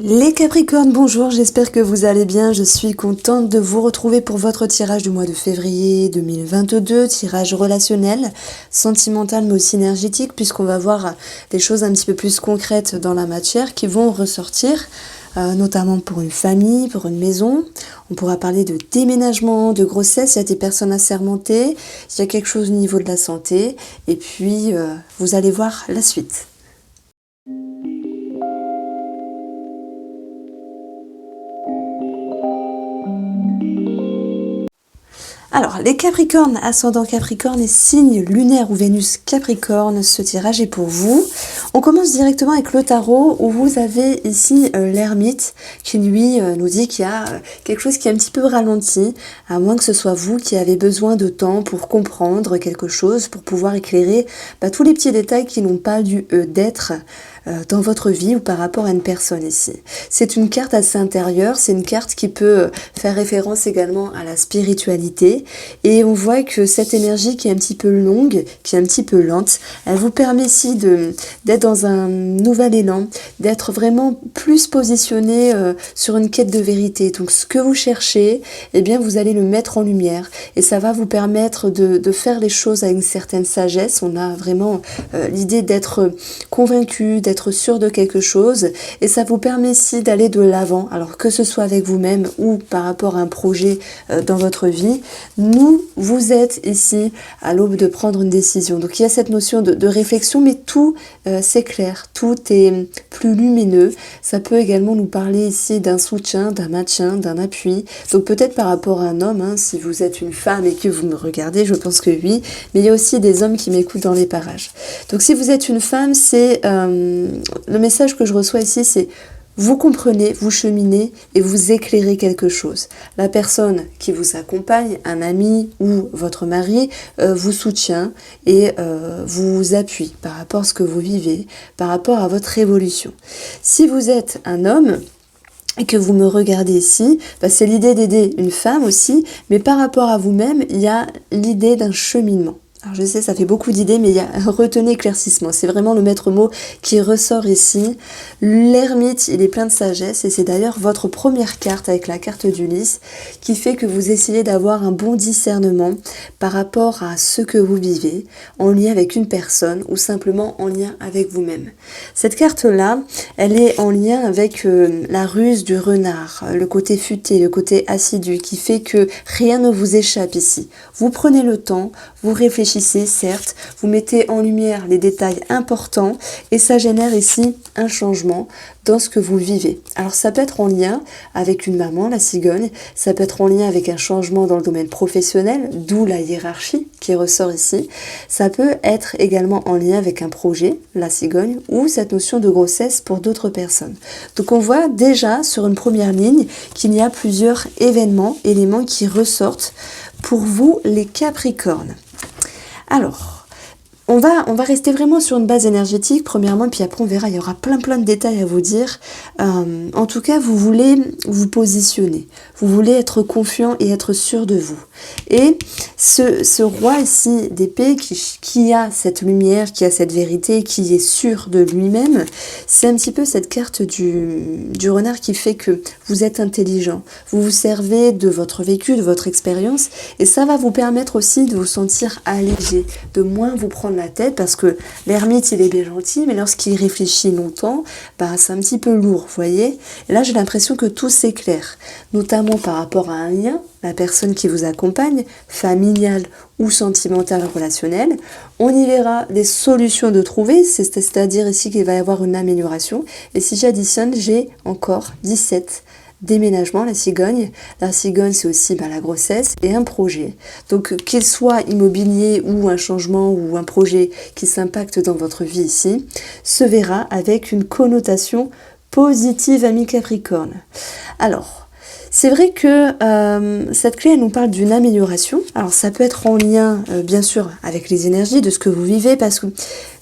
Les Capricornes, bonjour, j'espère que vous allez bien. Je suis contente de vous retrouver pour votre tirage du mois de février 2022, tirage relationnel, sentimental mais aussi énergétique, puisqu'on va voir des choses un petit peu plus concrètes dans la matière qui vont ressortir, notamment pour une famille, pour une maison. On pourra parler de déménagement, de grossesse, il y a des personnes assermentées, il y a quelque chose au niveau de la santé, et puis vous allez voir la suite. Alors, les Capricornes, ascendant Capricorne et signe lunaire ou Vénus Capricorne, ce tirage est pour vous. On commence directement avec le tarot où vous avez ici l'ermite qui lui nous dit qu'il y a quelque chose qui est un petit peu ralenti, à moins que ce soit vous qui avez besoin de temps pour comprendre quelque chose, pour pouvoir éclairer tous les petits détails qui n'ont pas dû d'être dans votre vie ou par rapport à une personne ici. C'est une carte assez intérieure, c'est une carte qui peut faire référence également à la spiritualité et on voit que cette énergie qui est un petit peu longue, qui est un petit peu lente, elle vous permet ici d'être dans un nouvel élan, d'être vraiment plus positionné sur une quête de vérité. Donc ce que vous cherchez, eh bien vous allez le mettre en lumière et ça va vous permettre de faire les choses avec une certaine sagesse. On a vraiment l'idée d'être convaincu, d'être sûr de quelque chose et ça vous permet ici d'aller de l'avant, alors que ce soit avec vous-même ou par rapport à un projet dans votre vie. Vous êtes ici à l'aube de prendre une décision. Donc il y a cette notion de réflexion, mais tout s'éclaire, tout est plus lumineux. Ça peut également nous parler ici d'un soutien, d'un maintien, d'un appui. Donc peut-être par rapport à un homme, si vous êtes une femme et que vous me regardez, je pense que oui, mais il y a aussi des hommes qui m'écoutent dans les parages. Donc si vous êtes une femme, c'est le message que je reçois ici, c'est vous comprenez, vous cheminez et vous éclairez quelque chose. La personne qui vous accompagne, un ami ou votre mari, vous soutient et vous appuie par rapport à ce que vous vivez, par rapport à votre évolution. Si vous êtes un homme et que vous me regardez ici, c'est l'idée d'aider une femme aussi, mais par rapport à vous-même, il y a l'idée d'un cheminement. Alors je sais, ça fait beaucoup d'idées, mais il y a retenez éclaircissement. C'est vraiment le maître mot qui ressort ici. L'ermite, il est plein de sagesse et c'est d'ailleurs votre première carte avec la carte d'Ulysse qui fait que vous essayez d'avoir un bon discernement par rapport à ce que vous vivez, en lien avec une personne ou simplement en lien avec vous-même. Cette carte-là, elle est en lien avec la ruse du renard, le côté futé, le côté assidu qui fait que rien ne vous échappe ici. Vous prenez le temps, vous réfléchissez, certes, vous mettez en lumière les détails importants et ça génère ici un changement dans ce que vous vivez. Alors ça peut être en lien avec une maman, la cigogne, ça peut être en lien avec un changement dans le domaine professionnel, d'où la hiérarchie qui ressort ici. Ça peut être également en lien avec un projet, la cigogne, ou cette notion de grossesse pour d'autres personnes. Donc on voit déjà sur une première ligne qu'il y a plusieurs éléments qui ressortent pour vous les Capricornes. Alors, on va rester vraiment sur une base énergétique, premièrement, puis après on verra, il y aura plein de détails à vous dire. En tout cas, vous voulez vous positionner, vous voulez être confiant et être sûr de vous. Et ce roi ici d'épée qui a cette lumière, qui a cette vérité, qui est sûr de lui-même, c'est un petit peu cette carte du renard qui fait que vous êtes intelligent. Vous vous servez de votre vécu, de votre expérience, et ça va vous permettre aussi de vous sentir allégé, de moins vous prendre la tête, parce que l'ermite, il est bien gentil, mais lorsqu'il réfléchit longtemps, c'est un petit peu lourd, vous voyez. Et là, j'ai l'impression que tout s'éclaire, notamment par rapport à un lien, la personne qui vous accompagne, familiale ou sentimentale, relationnelle. On y verra des solutions de trouver, c'est-à-dire ici qu'il va y avoir une amélioration. Et si j'additionne, j'ai encore 17 déménagements, la cigogne. La cigogne, c'est aussi la grossesse et un projet. Donc, qu'il soit immobilier ou un changement ou un projet qui s'impacte dans votre vie ici, se verra avec une connotation positive, ami Capricorne. Alors, c'est vrai que cette clé, elle nous parle d'une amélioration. Alors, ça peut être en lien, bien sûr, avec les énergies de ce que vous vivez, parce que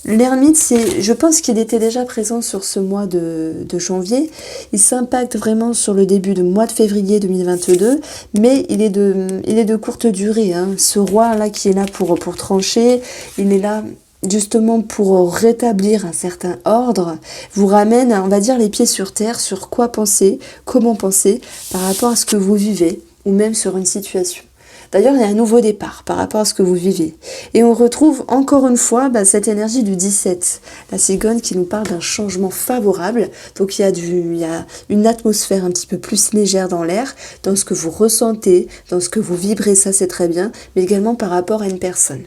l'ermite, je pense qu'il était déjà présent sur ce mois de janvier. Il s'impacte vraiment sur le début du mois de février 2022, mais il est de courte durée. Ce roi-là qui est là pour trancher, il est là justement pour rétablir un certain ordre, vous ramène, on va dire, les pieds sur terre sur quoi penser, comment penser par rapport à ce que vous vivez ou même sur une situation. D'ailleurs, il y a un nouveau départ par rapport à ce que vous vivez. Et on retrouve encore une fois cette énergie du 17, la cigogne qui nous parle d'un changement favorable. Donc il y a une atmosphère un petit peu plus légère dans l'air, dans ce que vous ressentez, dans ce que vous vibrez, ça c'est très bien, mais également par rapport à une personne.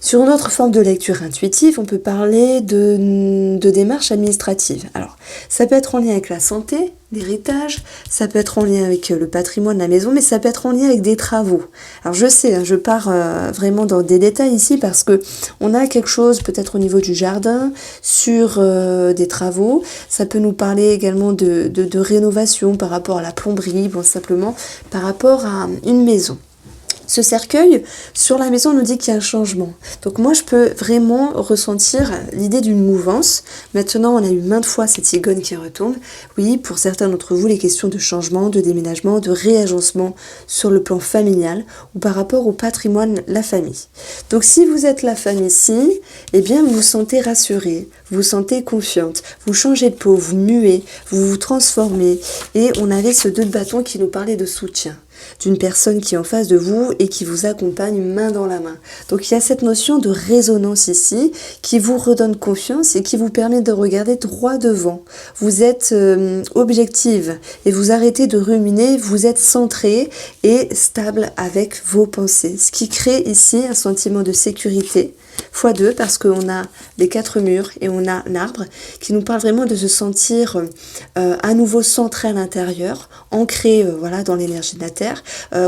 Sur une autre forme de lecture intuitive, on peut parler de démarches administratives. Alors, ça peut être en lien avec la santé, l'héritage, ça peut être en lien avec le patrimoine de la maison, mais ça peut être en lien avec des travaux. Alors je sais, je pars vraiment dans des détails ici parce que on a quelque chose peut-être au niveau du jardin, sur des travaux. Ça peut nous parler également de rénovation par rapport à la plomberie, bon simplement par rapport à une maison. Ce cercueil, sur la maison, nous dit qu'il y a un changement. Donc moi, je peux vraiment ressentir l'idée d'une mouvance. Maintenant, on a eu maintes fois cette cigogne qui retourne. Oui, pour certains d'entre vous, les questions de changement, de déménagement, de réagencement sur le plan familial ou par rapport au patrimoine, la famille. Donc si vous êtes la femme ici, eh bien, vous vous sentez rassurée, vous vous sentez confiante, vous changez de peau, vous muez, vous vous transformez. Et on avait ce 2 de bâton qui nous parlait de soutien, d'une personne qui est en face de vous et qui vous accompagne main dans la main. Donc il y a cette notion de résonance ici qui vous redonne confiance et qui vous permet de regarder droit devant. Vous êtes objective et vous arrêtez de ruminer, vous êtes centré et stable avec vos pensées. Ce qui crée ici un sentiment de sécurité, x2 parce qu'on a les 4 murs et on a l'arbre qui nous parle vraiment de se sentir à nouveau centré à l'intérieur, ancré voilà, dans l'énergie de la terre,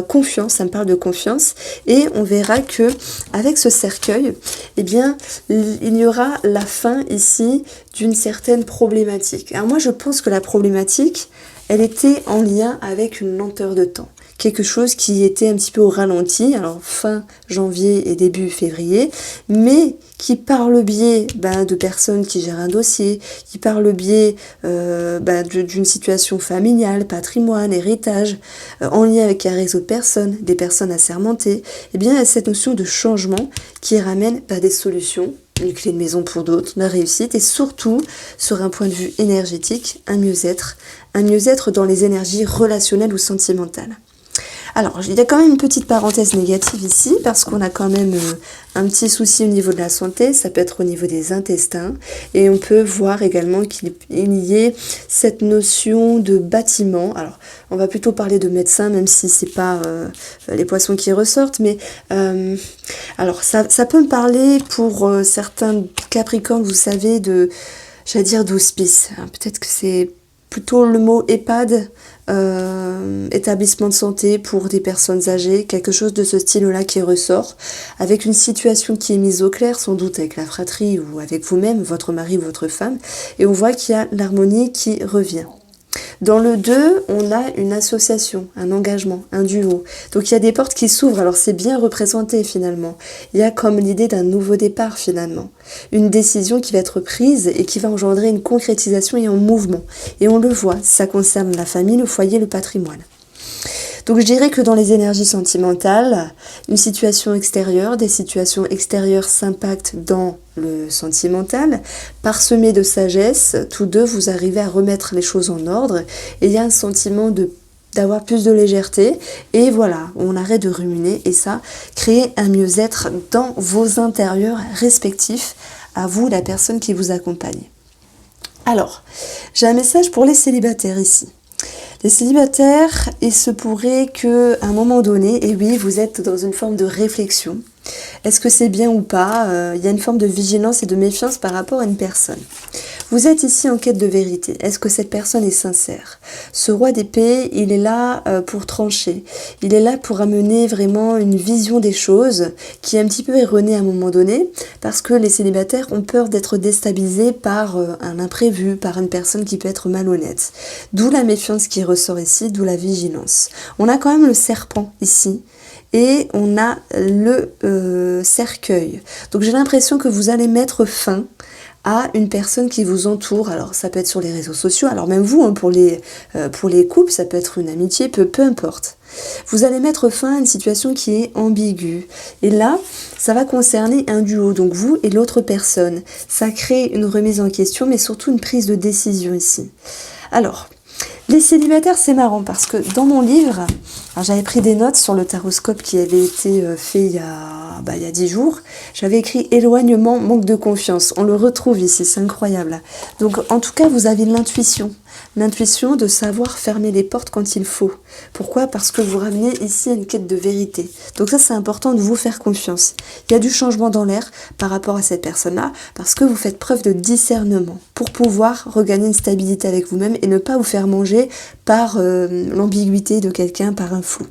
confiance, ça me parle de confiance et on verra que avec ce cercueil, eh bien, il y aura la fin ici d'une certaine problématique. Alors moi je pense que la problématique, elle était en lien avec une lenteur de temps. Quelque chose qui était un petit peu au ralenti, alors fin janvier et début février, mais qui par le biais de personnes qui gèrent un dossier, qui par le biais d'une situation familiale, patrimoine, héritage, en lien avec un réseau de personnes, des personnes assermentées, eh bien il y a cette notion de changement qui ramène des solutions, une clé de maison pour d'autres, la réussite et surtout sur un point de vue énergétique, un mieux-être dans les énergies relationnelles ou sentimentales. Alors, il y a quand même une petite parenthèse négative ici, parce qu'on a quand même un petit souci au niveau de la santé, ça peut être au niveau des intestins, et on peut voir également qu'il y ait cette notion de bâtiment. Alors, on va plutôt parler de médecin, même si c'est pas les poissons qui ressortent, mais alors ça peut me parler pour certains Capricornes, vous savez, j'allais dire d'hospice. Peut-être que c'est plutôt le mot EHPAD, établissement de santé pour des personnes âgées, quelque chose de ce style-là qui ressort, avec une situation qui est mise au clair, sans doute avec la fratrie ou avec vous-même, votre mari ou votre femme, et on voit qu'il y a l'harmonie qui revient. Dans le 2, on a une association, un engagement, un duo. Donc il y a des portes qui s'ouvrent, alors c'est bien représenté finalement. Il y a comme l'idée d'un nouveau départ finalement. Une décision qui va être prise et qui va engendrer une concrétisation et un mouvement. Et on le voit, ça concerne la famille, le foyer, le patrimoine. Donc je dirais que dans les énergies sentimentales, une situation extérieure, des situations extérieures s'impactent dans le sentimental, parsemé de sagesse, tous deux vous arrivez à remettre les choses en ordre et il y a un sentiment d'avoir plus de légèreté et voilà, on arrête de ruminer et ça crée un mieux-être dans vos intérieurs respectifs, à vous la personne qui vous accompagne. Alors, j'ai un message pour les célibataires ici. Les célibataires, il se pourrait qu'à un moment donné, et oui, vous êtes dans une forme de réflexion. Est-ce que c'est bien ou pas? Il y a une forme de vigilance et de méfiance par rapport à une personne. Vous êtes ici en quête de vérité. Est-ce que cette personne est sincère? Ce roi d'épée, il est là pour trancher. Il est là pour amener vraiment une vision des choses qui est un petit peu erronée à un moment donné parce que les célibataires ont peur d'être déstabilisés par un imprévu, par une personne qui peut être malhonnête. D'où la méfiance qui ressort ici, d'où la vigilance. On a quand même le serpent ici. Et on a le cercueil. Donc j'ai l'impression que vous allez mettre fin à une personne qui vous entoure. Alors ça peut être sur les réseaux sociaux, alors même vous, hein, pour les couples, ça peut être une amitié, peu importe. Vous allez mettre fin à une situation qui est ambiguë. Et là, ça va concerner un duo, donc vous et l'autre personne. Ça crée une remise en question, mais surtout une prise de décision ici. Alors, les célibataires, c'est marrant parce que dans mon livre, j'avais pris des notes sur le taroscope qui avait été fait il y a 10 jours. J'avais écrit éloignement, manque de confiance. On le retrouve ici, c'est incroyable. Donc en tout cas, vous avez l'intuition. L'intuition de savoir fermer les portes quand il faut. Pourquoi? Parce que vous ramenez ici à une quête de vérité. Donc ça, c'est important de vous faire confiance. Il y a du changement dans l'air par rapport à cette personne-là, parce que vous faites preuve de discernement pour pouvoir regagner une stabilité avec vous-même et ne pas vous faire manger par l'ambiguïté de quelqu'un, par un flou.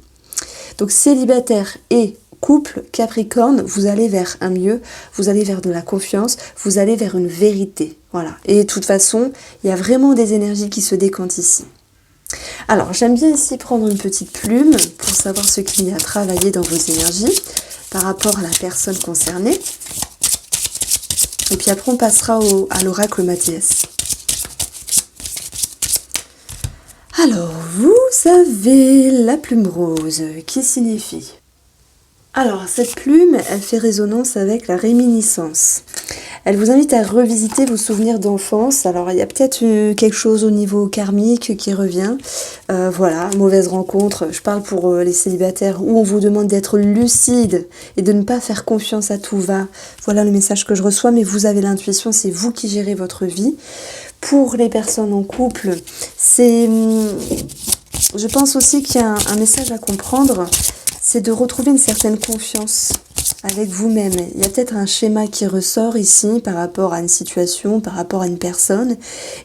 Donc célibataire et couple Capricorne, vous allez vers un mieux, vous allez vers de la confiance, vous allez vers une vérité. Voilà. Et de toute façon, il y a vraiment des énergies qui se décantent ici. Alors, j'aime bien ici prendre une petite plume pour savoir ce qu'il y a à travailler dans vos énergies par rapport à la personne concernée. Et puis après, on passera à l'oracle Mathias. Alors, vous avez la plume rose qui signifie... Alors, cette plume, elle fait résonance avec la réminiscence. Elle vous invite à revisiter vos souvenirs d'enfance. Alors, il y a peut-être quelque chose au niveau karmique qui revient. Voilà, mauvaise rencontre. Je parle pour les célibataires où on vous demande d'être lucide et de ne pas faire confiance à tout va. Voilà le message que je reçois, mais vous avez l'intuition, c'est vous qui gérez votre vie. Pour les personnes en couple, c'est... Je pense aussi qu'il y a un message à comprendre. C'est de retrouver une certaine confiance avec vous-même. Il y a peut-être un schéma qui ressort ici par rapport à une situation, par rapport à une personne,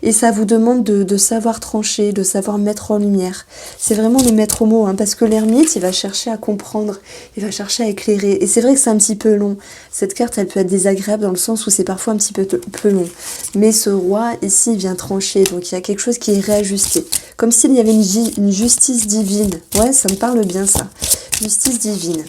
et ça vous demande de savoir trancher, de savoir mettre en lumière. C'est vraiment le maître mot, hein, parce que l'ermite, il va chercher à comprendre, il va chercher à éclairer, et c'est vrai que c'est un petit peu long. Cette carte, elle peut être désagréable dans le sens où c'est parfois un petit peu long. Mais ce roi, ici, vient trancher, donc il y a quelque chose qui est réajusté. Comme s'il y avait une justice divine. Ouais, ça me parle bien, ça. Justice divine.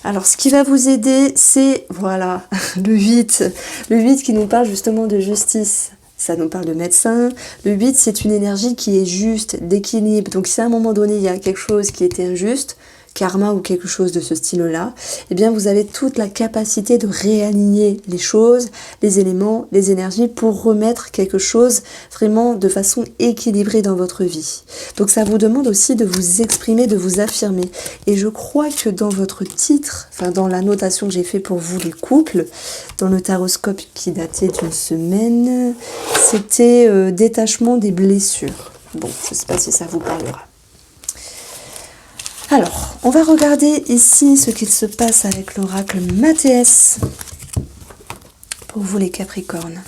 Alors, ce qui va vous aider, c'est, voilà, le 8. Le 8 qui nous parle justement de justice. Ça nous parle de médecin. Le 8, c'est une énergie qui est juste, d'équilibre. Donc, si à un moment donné, il y a quelque chose qui était injuste, karma ou quelque chose de ce style-là, eh bien, vous avez toute la capacité de réaligner les choses, les éléments, les énergies pour remettre quelque chose vraiment de façon équilibrée dans votre vie. Donc, ça vous demande aussi de vous exprimer, de vous affirmer. Et je crois que dans votre titre, enfin, dans la notation que j'ai fait pour vous, les couples, dans le taroscope qui datait d'une semaine, c'était détachement des blessures. Bon, je ne sais pas si ça vous parlera. Alors, on va regarder ici ce qu'il se passe avec l'oracle Mathias pour vous les Capricornes.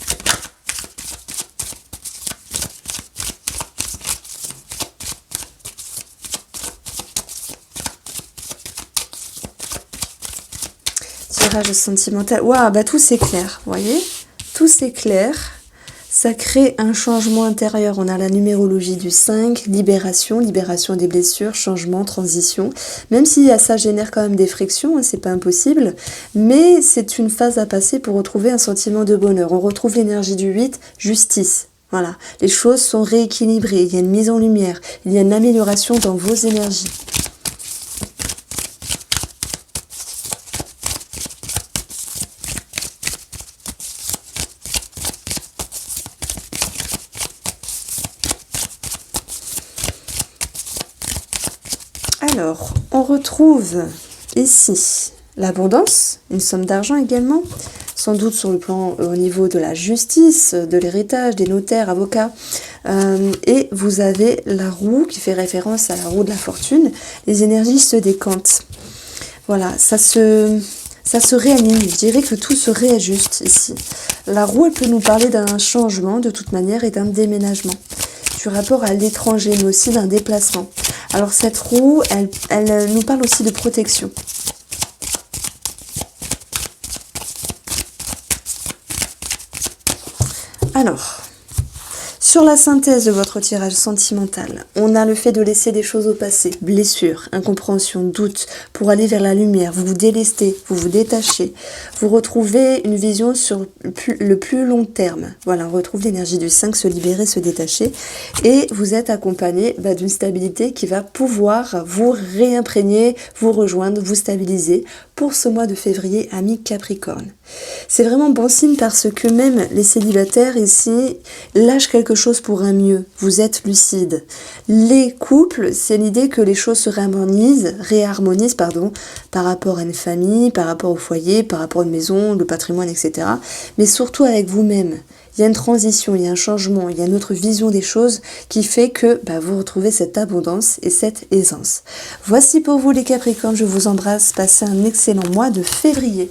Tirage sentimental. Waouh, bah tout s'éclaire, vous voyez? Tout s'éclaire. Ça crée un changement intérieur. On a la numérologie du 5, libération, libération des blessures, changement, transition. Même si ça génère quand même des frictions, hein, c'est pas impossible, mais c'est une phase à passer pour retrouver un sentiment de bonheur. On retrouve l'énergie du 8, justice. Voilà, les choses sont rééquilibrées, il y a une mise en lumière, il y a une amélioration dans vos énergies. Alors, on retrouve ici l'abondance, une somme d'argent également, sans doute sur le plan au niveau de la justice, de l'héritage, des notaires, avocats. Et vous avez la roue qui fait référence à la roue de la fortune. Les énergies se décantent. Voilà, ça se réanime. Je dirais que tout se réajuste ici. La roue, elle peut nous parler d'un changement de toute manière et d'un déménagement. Du rapport à l'étranger, mais aussi d'un déplacement. Alors cette roue, elle nous parle aussi de protection. Sur la synthèse de votre tirage sentimental, on a le fait de laisser des choses au passé, blessures, incompréhension, doute, pour aller vers la lumière, vous vous délestez, vous vous détachez, vous retrouvez une vision sur le plus long terme. Voilà, on retrouve l'énergie du 5, se libérer, se détacher, et vous êtes accompagné d'une stabilité qui va pouvoir vous réimprégner, vous rejoindre, vous stabiliser pour ce mois de février, amis Capricorne. C'est vraiment bon signe parce que même les célibataires ici lâchent quelque chose pour un mieux. Vous êtes lucide. Les couples, c'est l'idée que les choses se réharmonisent par rapport à une famille, par rapport au foyer, par rapport à une maison, le patrimoine, etc. Mais surtout avec vous-même. Il y a une transition, il y a un changement, il y a une autre vision des choses qui fait que vous retrouvez cette abondance et cette aisance. Voici pour vous les Capricornes, je vous embrasse, passez un excellent mois de février.